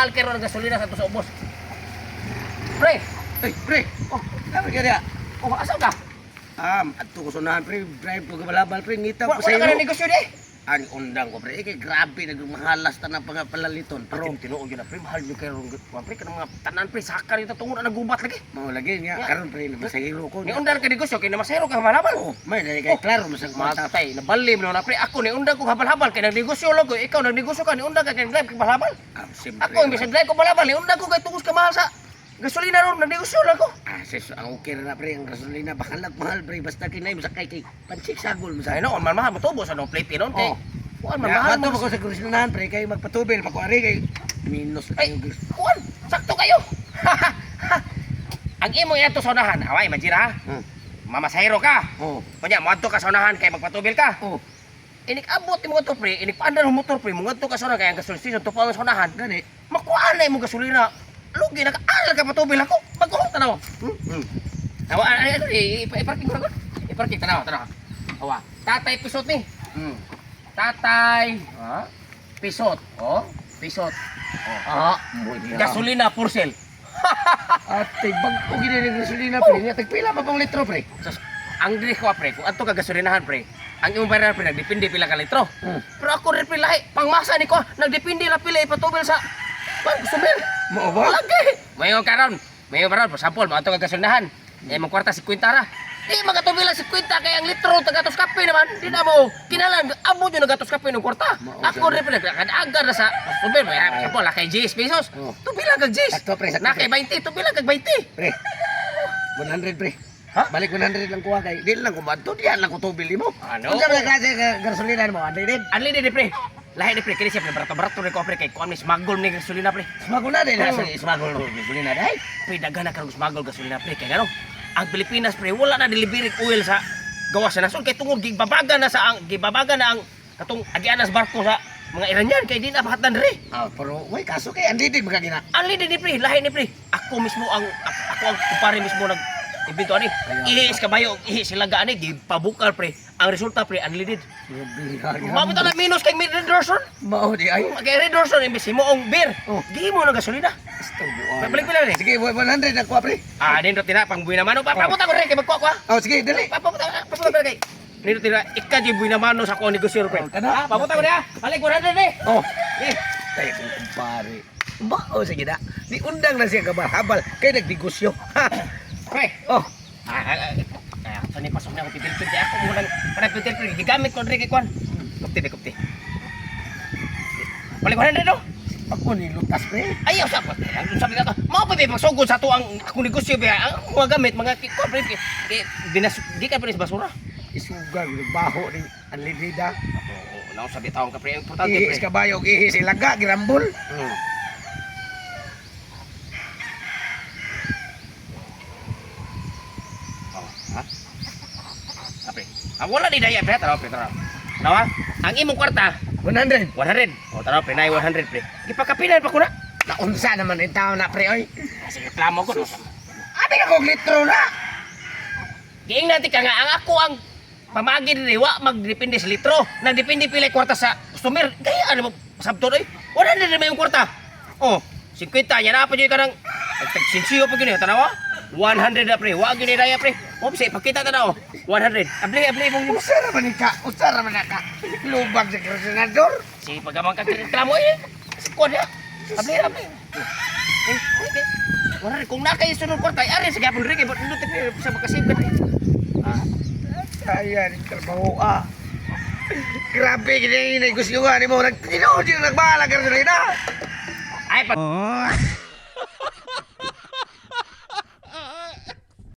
mahal kayo ng gasolina sa to sa ubos. Pre! Ay, pre. Oh, dapat ka niya. Oh, asan ka? Ato ko sunahan, pre. Drive ko kabalabal, pre. Ngita Wala ko sa ka na iyo. negosyo di? Ang undang ko, pre. Kay grabe, nagmahalas ta ng pangapalaliton. Pero Pero, tinuod yun na, pre. Mahal nyo kayo. Pre, kanang mga tanan, pre. Saka nito tungod na nagubat lagi. maulagay niya. Yeah. Karon, pre, masahiro ko. Ni undan ka negosyo, kaya namasero ka malaman. Oh, may dahil kay klaro, masang mata. Matay, nabali mo na, pre. Ako, ni undan ko habal-habal. Kaya nagnegosyo lang ko. Ikaw, nagnegosyo ka. Ni undan ka, kaya nag-drive ka habal. Siyempre. Ako, imbis nag-drive ko balabal. Ni undan ko, kaya tungos ka mahal sa gasolina ron. Nagnegosyo lang ko. Sis, ang okay na, pre. Ang gasolina, bakalag mahal, pre. Basta kinay, masakay kay pansik sagol. Ay, no, man mahal. Matubos, anong plate ron? Kay, Oh. kuan, man mahal Mato mo. ko sa gasolinahan, pre. Kay magpatubil, pakuari kay minus na Ay, kayo. kuan, sakto kayo. Ang imo yato sa unahan. Away, majira ha. Mamasahero ka. Oh, Kunya, moadto ka sa unahan kay magpatubil ka. oh. Inik-abot mo to, pre. Inik-paandar mo motor, pre. Moadto ka sa unahan kay ang gasolina station tupaw sa unahan. Gani. Makuha na imong gasolina. Lugi naka-alal ka patubil ako. Pagkuha tanaw. Awa, iparking ko na gud. Iparking tanaw. Awa, tatay pisot ni. Tatay, pisot. Oh, pisot. Oh, gasolina purcell. Ate, bagpo gini ng gasolina, pre. Nga, tagpila pa pang litro, pre. Sus, ang diri ko pre, kung ato ka gasolinahan pre, ang imong bayaran pre nagdepende pila ka litro. Pero ako rin pre lahi, pangmasa ni ko, nagdepende la pila ipatubil sa consumer. Mao ba? Lagi. Mayo karon, for example, mo ato ka gasolinahan. Mong kwarta 50 ra. Di magatubil lang 50 kay ang litro tagatos kape naman. Di na mo kinalan amo yo nagatos kape ng kwarta. Ako rin pre nagkaagar na sa consumer, may example kay 10 pesos. Tubila kag 10. Sakto, pre, sakto, Na kay 20, tubila kag 20. Pre, 100, pre. Ha? Balik 100 lang kuha kay. Di lang kumadto, diyan lang ko tubil mo. Ano? Kung sa klase ka gasolina mo, ano din? Anli di pre. Lahi di pre, kini siya pre barato-barato rin ko pre kay kuan ni smuggle ni gasolina pre. Smagol na din, Oh. nasa smagol no gasolina dai. Pre daghan na karong smuggle gasolina pre kay gano. Ang Pilipinas pre wala na delivery oil sa gawas sa nasod kay tungod gibabaga na sa ang gibabaga na ang katong agianas barko sa mga Iranian kay di na bahatan re. Pero way kaso kay andi din magagina. Anli di pre, lahi ni pre. Ako mismo ang ako ang kumpare mismo nag ibento ani. Ihis kabayo, ihis sila gaani gipabukal pre. Ang resulta pre unleaded. Mabot na minus kay Red Dorson. Mao di ay. Kay Red Dorsson imbis mo ang beer. Oh. Di mo na gasolina. Balik pila ni. Sige, 100 na kuha, pre. Nindot tina pang buhay naman. Papunta ko rin kay magkuha ko ha. Oh, sige, dali. Papunta kay. Nindot tina ika di buhay naman sa ko negosyo pre. Kana? Papunta ko rin ha. Balik 100 ni. Oh, Eh, tayo kong kumpare. Mao sige na. Di undang na siya kabal-habal kay nagnegosyo. pre. Oh, Sani pasok na ako pitil-pitil kaya ako muna pitil-pitil gigamit ko rin kay kwan. Kupti. Balik 100 no. ako ni lutas, pre. Ayaw sa ako. Sabi ka, mao pa pagsugod sa to ang akong negosyo ba ang mga gamit mga kikon pre. Binas gikan pre sa basura. Isugang baho ni Anlidida. Oo, lang sabi taong ka pre, importante Ihis pre. kabayo, ihis ilaga, girambol. Oh, ha? Pre. Ang wala ni daya pre, tara pre, tara. Nawa, ang imong kwarta 100. 100. O tara pre, nay 100 pre. Gipakapilan pa ko na. Naunsa naman yung tao na, pre, oy. Sige, reklamo ko. No? Abi ka kong litro na. Giing natin ka nga, ang ako ang pamagi ni wa magdepende sa litro. Nagdepende pila yung kwarta sa customer. Kaya ano mo, sabto na eh. 100 na yung kwarta. Oh, 50 niya na pa dyan ka ng tagsinsiyo pa gini. Tanawa? 100 na pre. Wa gini daya pre. Oh, bisa ipakita tanaw. 100. Abli mong Usa naman ka, usa naman ka. Lubag sa krasenador. si pagamang kagreklamo eh. Sikod ya. Abli. Okay. Wala rin. Kung nakay sunod kwarta, ari sige apon rin. Ba't nindot sa makasib ka rin. Kaya ni trabaho Grabe gini negosyo nga ni mo. Nagtinuod yung nagbahala ka rin na. Ay, pag...